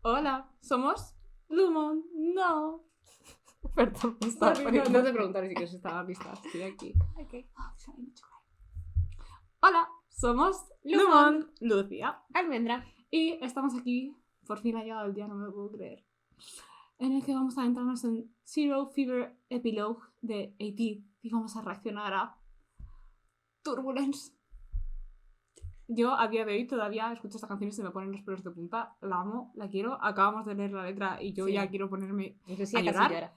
Hola, somos Lumon. No. Perdón, me Sorry, estaba poniendo. no te preguntaré si quieres estar lista. Estoy aquí. Okay. Hola, somos Lumon, Lucia. Almendra. Y estamos aquí. Por fin ha llegado el día, no me lo puedo creer. En el que vamos a entrarnos en Zero Fever Epilogue de AT. Y vamos a reaccionar a Turbulence. Yo a día de hoy todavía escucho esta canción y se me ponen los pelos de punta. La amo, la quiero. Acabamos de leer la letra y yo Sí. ya quiero ponerme Inclusive a casi llorar. llora.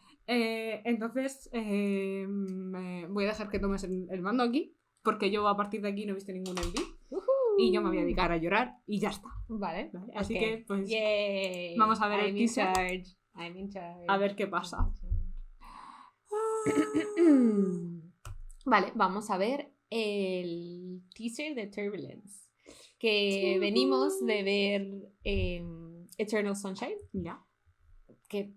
Entonces me voy a dejar que tomes el mando aquí, porque yo a partir de aquí no he visto ningún MV y yo me voy a dedicar a llorar y ya está. Vale. Así Okay. que pues Yay. vamos a ver el I'm in teaser. charge. I'm in charge. A ver qué pasa. Vale, vamos a ver el teaser de Turbulence. Que venimos de ver Eternal Sunshine. Ya. Que,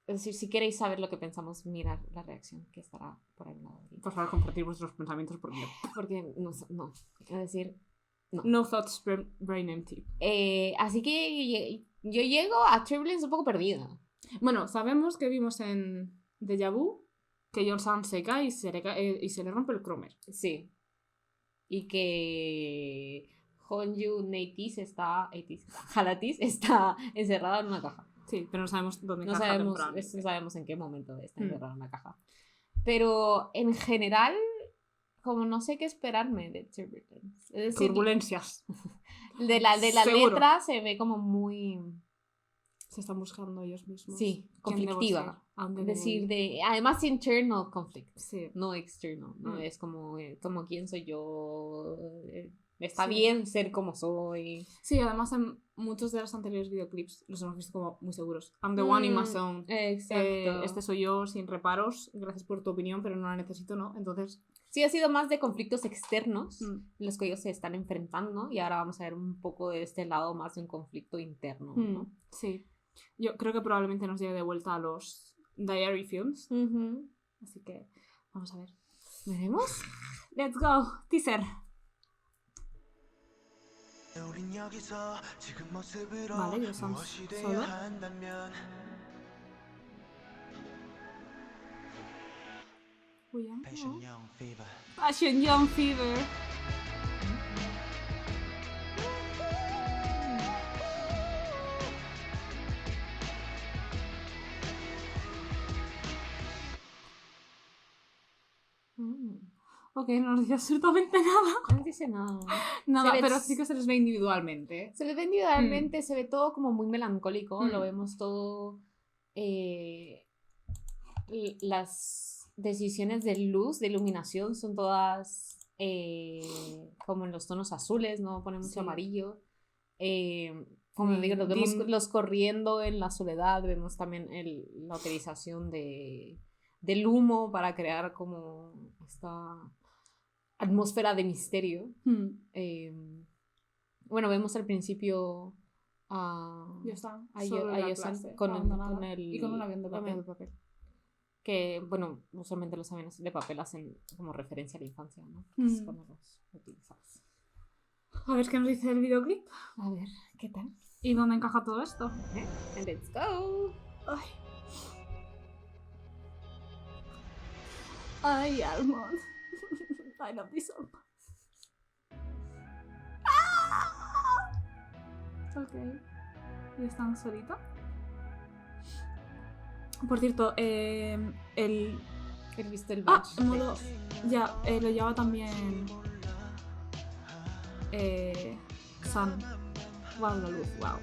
es decir, si queréis saber lo que pensamos, mirad la reacción que estará por ahí al lado. Por favor, compartir vuestros pensamientos porque Porque no. Es decir, no thoughts, brain empty. así que yo llego a Turbulence un poco perdida. Bueno, sabemos que vimos en Deja Vu que Yeon-san se cae y se le rompe el cromer. Sí. Y que Honju Halatis está encerrada en una caja. Sí, pero no sabemos dónde No encaja sabemos, temporalmente. no sabemos en qué momento está encerrada en una caja. Pero en general, como no sé qué esperarme de Turbulence. Es decir, Turbulencias. de la Seguro. letra se ve como muy... Se están buscando ellos mismos. Sí, ¿Quién debo conflictiva. ser? ¿A dónde Es debo decir, ir? además internal conflict, Sí. no external, ¿no? Es como quién soy yo, está Sí. bien ser como soy. Sí, además en muchos de los anteriores videoclips los hemos visto como muy seguros. I'm the one in my zone. Exacto. Este soy yo sin reparos. Gracias por tu opinión, pero no la necesito, ¿no? Entonces... Sí, ha sido más de conflictos externos en los que ellos se están enfrentando y ahora vamos a ver un poco de este lado más de un conflicto interno, ¿no? Sí. Yo creo que probablemente nos lleve de vuelta a los Diary Films. Así que vamos a ver. ¿Veremos? Let's go. Teaser. Vale, ya estamos solo. Passion Young Fever. Ok, no nos dice absolutamente nada. No dice nada. Nada, Se ve- pero sí que se les ve individualmente. Se les ve individualmente, se ve todo como muy melancólico, lo vemos todo... las decisiones de luz, de iluminación, son todas como en los tonos azules, no pone mucho amarillo. Como digo, los vemos los corriendo en la soledad, vemos también la utilización del humo para crear como esta atmósfera de misterio. Bueno, vemos al principio Ya está. con el y con un avión de papel. Que, bueno, usualmente los aviones de papel hacen como referencia a la infancia, ¿no? Es cuando los utilizamos. A ver qué nos dice el videoclip. A ver, ¿qué tal? ¿Y dónde encaja todo esto? And let's go. Ay, Almond. I love this song. Ok. ¿Y están solita? Por cierto, He visto el badge. modo... Ya, lo lleva también... San. Wow, la luz. Wow.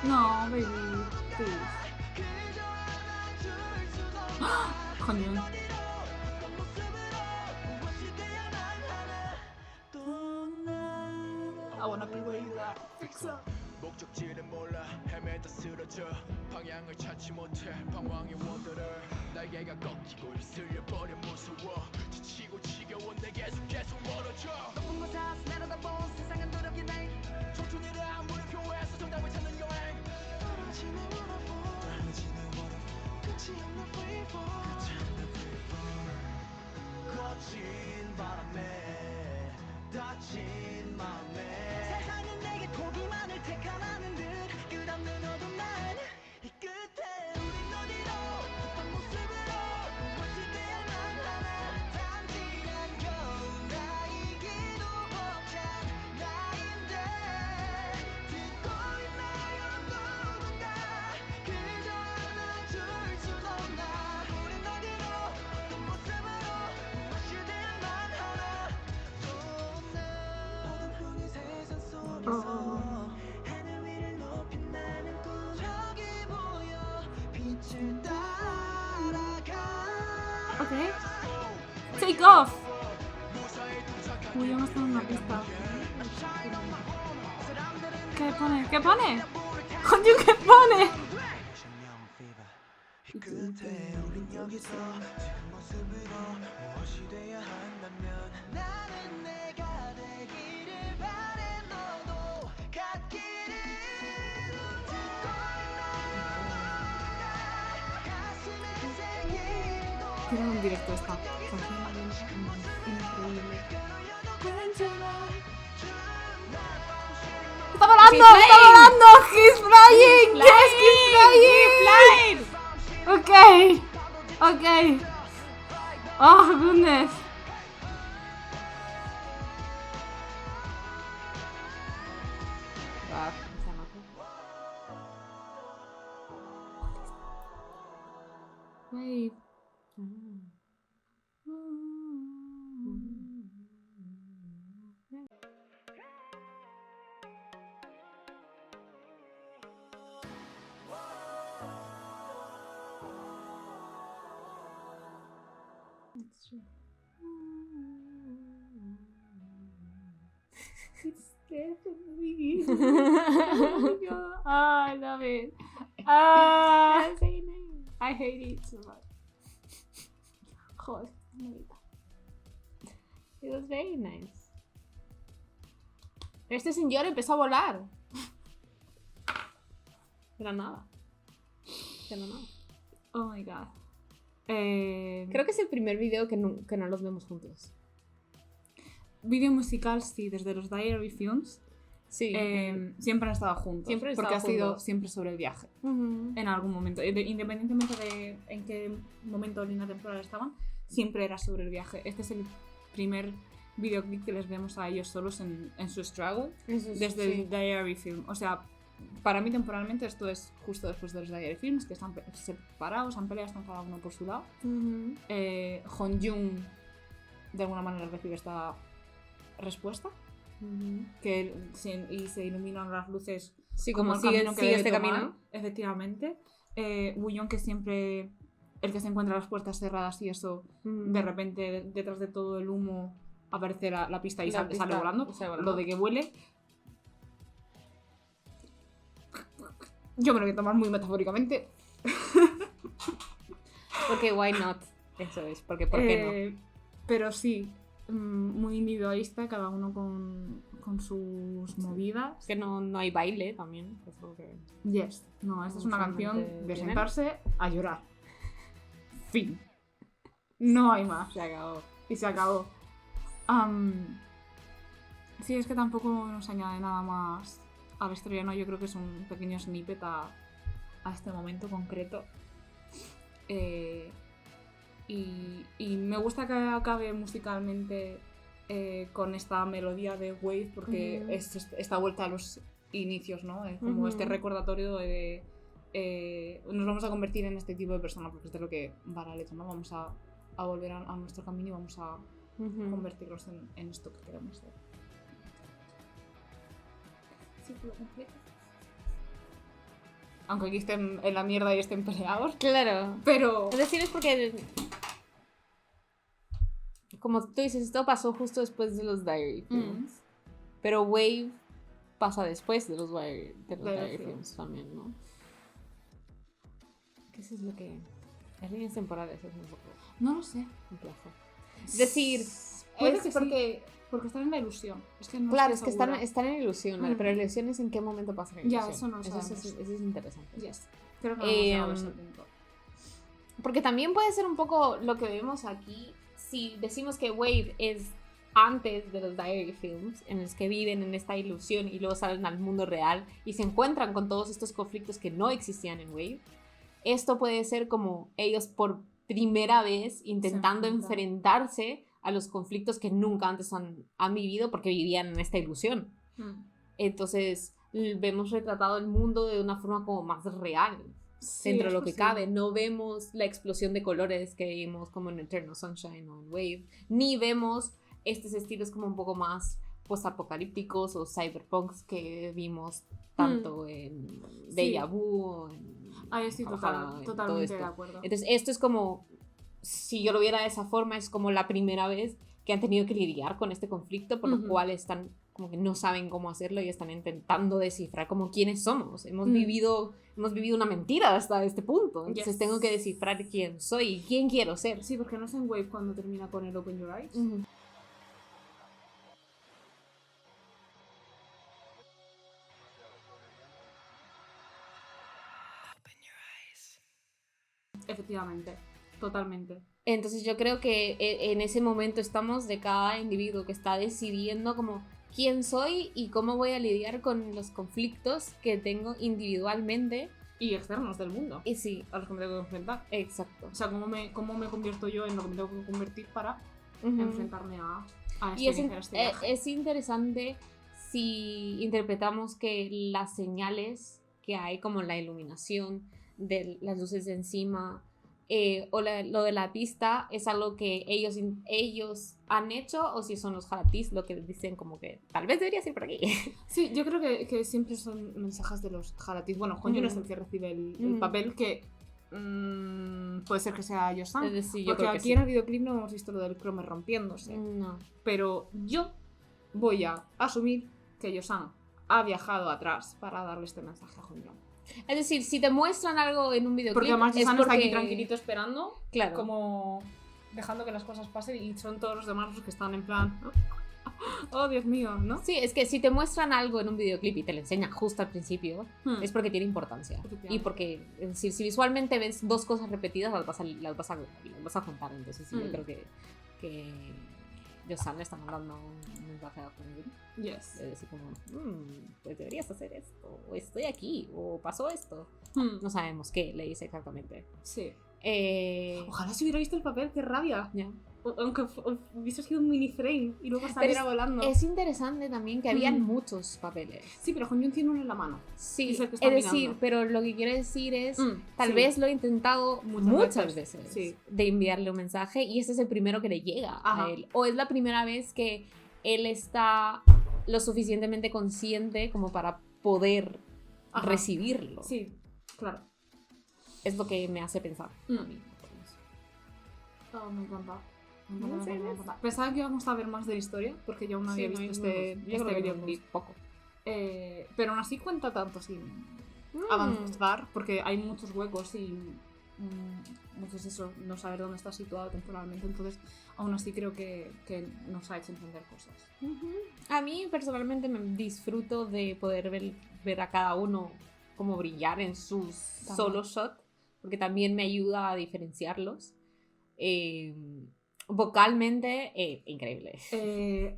No, baby, please. Coño. I wanna be where you are. Fix up. 목적지를 몰라 헤매다 쓰러져 방향을 찾지 못해 방황의 원더를 날개가 꺾이고 입술려 버려 무서워 지치고 지겨워 내게서 계속 멀어져 높은 곳에서 내려다본 세상은 두렵게 내 촌촌이라 물음표에서 정답을 찾는 여행 떨어지는 waterfall 끝이 없는 freefall 거친 바람에 다친 마음에 세상은 내게 포기만을 택하라는 듯 끝없는 어둠만 이 끝에 우린 어디로 어떤 모습으로 무엇이 되야만 하나 단지 난 겨우 나이기도 벅찬 나인데 듣고 있나요 누군가 그저 안아줄 수도 없나 우린 어디로 어떤 모습으로 무엇이 되야만 하나 또 어둠뿐인 세상 속에서 하늘 위를 높인 나는 꿈 저기 보여 빛을 따라가 Okay. Take off. Uy, ya me está dando una pista. ¿Qué pone? ¿Qué pone? Coño, ¿qué pone? 이 끝에 우린 여기서 지금 모습으로 무엇이 돼야 한다면 나는 내가 되기를 바래 너도 갖기를 듣고 있나 가슴에 새기도 Tiene un directo esta canción. Increíble. ¡Está volando! ¡Está volando! ¡He's flying! ¡Yes, he's flying! Okay. Okay. Oh, goodness. Va, esa nota. Wait. That's true. It's definitely. Oh my god. I love it. That's very nice. I hate it so much. Joder, bonita. It was very nice. Este señor empezó a volar. De la nada. De la nada. Oh my god. Creo que es el primer video que no los vemos juntos. Video musical, sí, desde los Diary Films. Sí. Siempre han estado juntos. Siempre han porque estado ha sido juntos. siempre sobre el viaje. Uh-huh. En algún momento. Independientemente de en qué momento de la temporada estaban, siempre era sobre el viaje. Este es el primer videoclip que les vemos a ellos solos en su struggle. Eso es, Desde sí. el Diary Film. O sea, para mí temporalmente esto es justo después de los Diary Films, que están separados, han peleado, están cada uno por su lado. Uh-huh. Honjun de alguna manera recibe esta respuesta, Uh-huh. y se iluminan las luces. Sí, como el sigue camino que sigue debe este tomar, camino. efectivamente. Wooyoung, que siempre el que se encuentra las puertas cerradas y eso, Uh-huh. de repente detrás de todo el humo aparece la pista y La sale pista, volando. sale volando. Lo de que huele. Yo me lo voy a tomar muy metafóricamente. Porque why not? Eso es, porque ¿por qué no? Pero sí, muy individualista, cada uno con sus movidas. Es que no hay baile también. Que es lo que... Yes, no, esta es una canción de ¿Vienen? sentarse a llorar. Fin. No hay más. Se acabó. Y se acabó. Sí, es que tampoco nos añade nada más a la historia, ¿no? Yo creo que es un pequeño snippet a este momento concreto. Y me gusta que acabe musicalmente con esta melodía de Wave, porque Uh-huh. es esta vuelta a los inicios, ¿no? Como Uh-huh. este recordatorio de nos vamos a convertir en este tipo de persona, porque es de lo que va la letra, ¿no? Vamos a volver a nuestro camino y vamos a Uh-huh. convertirnos en esto que queremos ser. Círculo completo. Aunque aquí estén en la mierda y estén peleados, Claro. pero... Es decir, es porque, como tú dices, esto pasó justo después de los Diary Films. Pero Wave pasa después de los Diary Diary Films. Films también, ¿no? Que eso es lo que... Las líneas temporales es un poco No lo sé. complejo. Es decir, Puede es que porque están en la ilusión. Es que no claro, estoy es que segura. están en ilusión, ¿vale? Mm. Pero la ilusión es en qué momento pasa la Ya, ilusión. eso no lo eso sabemos. es interesante. Yes. Creo que no Eh, hemos llegado a ese punto. Porque también puede ser un poco lo que vemos aquí, si decimos que Wave es antes de los Diary Films, en los que viven en esta ilusión y luego salen al mundo real y se encuentran con todos estos conflictos que no existían en Wave. Esto puede ser como ellos por primera vez intentando enfrentan. enfrentarse a los conflictos que nunca antes han vivido porque vivían en esta ilusión. Entonces vemos retratado el mundo de una forma como más real, Sí, dentro de es lo que posible. cabe. No vemos la explosión de colores que vimos como en Eternal Sunshine o en Wave, ni vemos estos estilos como un poco más post-apocalípticos o cyberpunks que vimos tanto en Deja Vu o en Ahí estoy Valhalla, en todo totalmente esto. de acuerdo. Entonces esto es como, si yo lo viera de esa forma, es como la primera vez que han tenido que lidiar con este conflicto, por lo cual están como que no saben cómo hacerlo y están intentando descifrar como quiénes somos. Hemos vivido una mentira hasta este punto. Entonces tengo que descifrar quién soy y quién quiero ser. Sí, porque no es en Wave cuando termina con el Open Your Eyes. Efectivamente, totalmente. Entonces yo creo que en ese momento estamos de cada individuo que está decidiendo como quién soy y cómo voy a lidiar con los conflictos que tengo individualmente. Y externos del mundo, Y sí, a los que me tengo que enfrentar. exacto. O sea, cómo me convierto yo en lo que me tengo que convertir para Ujú. enfrentarme a Y este viaje. es interesante si interpretamos que las señales que hay, como la iluminación de las luces de encima o lo de la pista, es algo que ellos han hecho, o si son los Halatis lo que dicen como que tal vez deberías ir por aquí. Sí, yo creo que siempre son mensajes de los Halatis. Bueno, Hon-Jun es el que recibe el papel, que puede ser que sea Yosan. Es decir, yo Porque creo que aquí sí. en el videoclip no hemos visto lo del cromo rompiéndose. No. Pero yo voy a asumir que Yosan ha viajado atrás para darle este mensaje a Hon-Jun. Es decir, si te muestran algo en un videoclip, Porque además es Yosan porque... está aquí tranquilito esperando, Claro. como dejando que las cosas pasen, y son todos los demás los que están en plan, oh Dios mío, ¿no? Sí, es que si te muestran algo en un videoclip y te lo enseñan justo al principio, es porque tiene importancia. Efectivamente. Y porque, es decir, si visualmente ves dos cosas repetidas, las vas a juntar. Entonces, sí, yo creo que Yosan le está mandando un mensaje a Hon-Jun. Yes. De decir como, pues deberías hacer esto, o estoy aquí, o pasó esto. No sabemos qué le dice exactamente. Sí. Eh, Ojalá se hubiera visto el papel, qué rabia. ya. Aunque hubiese sido un mini frame y luego Pero saliera volando. es interesante también que habían Mm. muchos papeles. Sí, pero Hon-Jun tiene uno en la mano. Sí, Es el es que está decir, mirando. pero lo que quiero decir es, tal sí. vez lo he intentado muchas veces Sí. de enviarle un mensaje y este es el primero que le llega Ajá. a él. O es la primera vez que él está lo suficientemente consciente como para poder Ajá. recibirlo. Sí, claro. Es lo que me hace pensar a mí. Oh, me encanta. No sé, Me encanta. Pensaba que íbamos a ver más de la historia, porque yo aún no había visto este videoclip. Poco. Pero aún así cuenta tanto sin avanzar, porque hay muchos huecos y muchos eso, no saber dónde está situado temporalmente. Entonces, aún así creo que nos ha hecho entender cosas. A mí personalmente me disfruto de poder ver a cada uno como brillar en sus solo shot, porque también me ayuda a diferenciarlos. Vocalmente, increíble.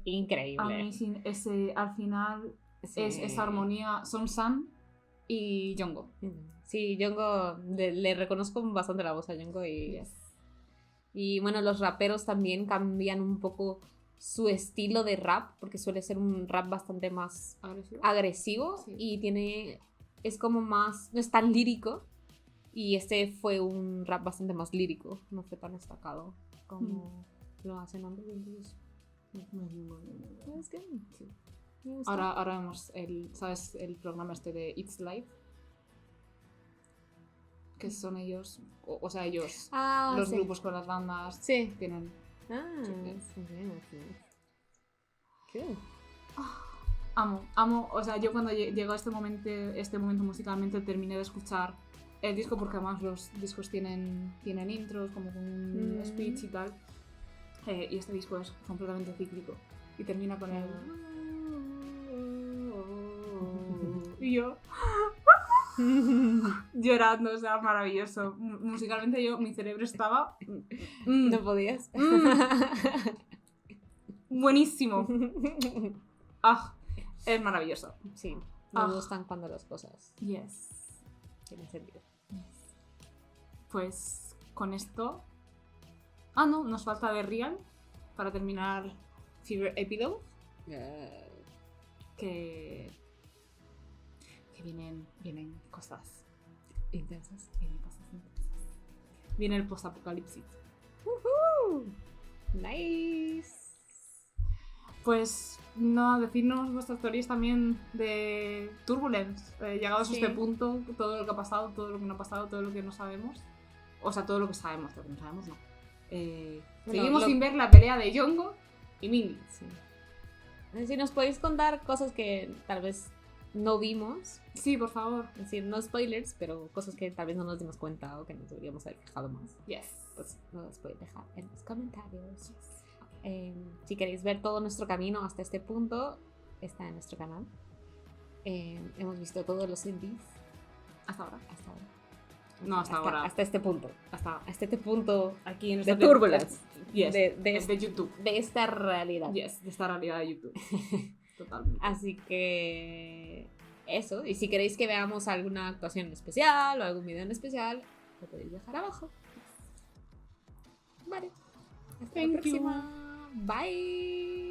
Increíble. Amazing. Al final Sí. es esa armonía, son San y Jungkook. Sí, Jungkook, le reconozco bastante la voz a Jungkook y bueno, los raperos también cambian un poco su estilo de rap, porque suele ser un rap bastante más agresivo Sí. y es como más, no es tan lírico, y este fue un rap bastante más lírico, no fue tan destacado como lo hacen antes. Entonces, es que sí, me gusta. Ahora vemos ¿sabes? El programa este de It's Live, que son ellos, o sea, ellos, los sí. grupos con las bandas, Sí. tienen... Ah, Sí. sí, sí. Cool. amo, o sea, yo cuando llegó este momento musicalmente terminé de escuchar el disco, porque además los discos tienen intros como con un speech y tal, y este disco es completamente cíclico y termina con el... y yo llorando, o sea, maravilloso. Musicalmente mi cerebro estaba... No podías. Buenísimo. Ah, es maravilloso. Sí, me gustan cuando las cosas Yes. tienen sentido. Pues con esto... Ah, no, nos falta The Real para terminar Fever Epilogue. Que vienen cosas intensas. Viene el post-apocalipsis. Nice. Pues no, decirnos vuestras teorías también de Turbulence. Llegados a este punto, todo lo que ha pasado, todo lo que no ha pasado, todo lo que no sabemos. O sea, todo lo que sabemos, lo que no sabemos no. Seguimos sin ver la pelea de Yongo y Mingy. Sí. Si nos podéis contar cosas que tal vez no vimos. Sí, por favor. Es decir, no spoilers, pero cosas que tal vez no nos dimos cuenta o que nos deberíamos haber fijado más. Yes. Pues nos las podéis dejar en los comentarios. Si queréis ver todo nuestro camino hasta este punto, está en nuestro canal. Hemos visto todos los indies. Hasta ahora. No, hasta ahora. Hasta este punto. Hasta este punto aquí en de Turbulence. Yes. De YouTube. De esta realidad. Yes, de esta realidad de YouTube. Totalmente. Así que eso. Y si queréis que veamos alguna actuación en especial o algún video en especial, lo podéis dejar abajo. Vale. Hasta la próxima. Bye.